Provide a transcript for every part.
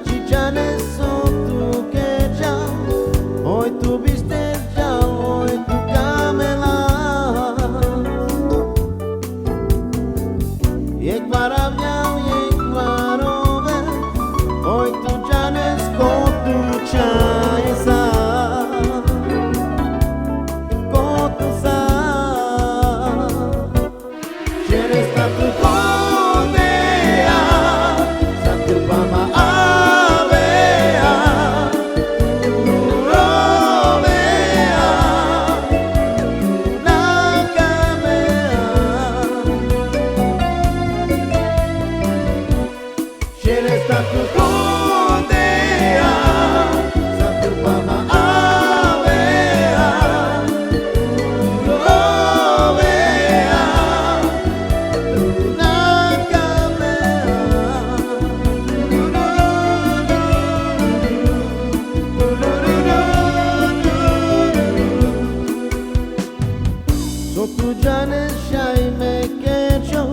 chichanes son tu que ya, hoy tu viste ya, hoy tu camela. Yek varabya, yek varove, hoy tu janes con tu chaisa, con tu sa, quieres estar tu condea, satu pama avea, urovea, nakamea. Quieres estar tu condea, satu pama avea, urovea, so tu janes shai me kecho,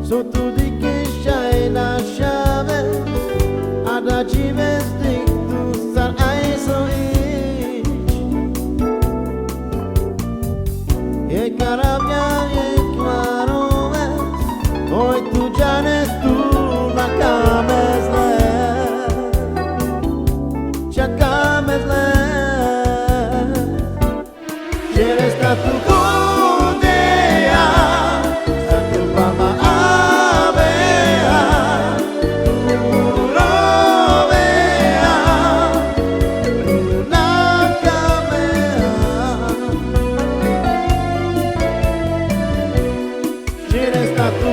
so tu di que shai la chave, ada chives dik tu sar ai so ich. E carabia e clarove, hoy tu janes tu la cames le, chacames le. Quieres estar tu condea, satu pama avea, urovea, nakamea. Quieres estar tu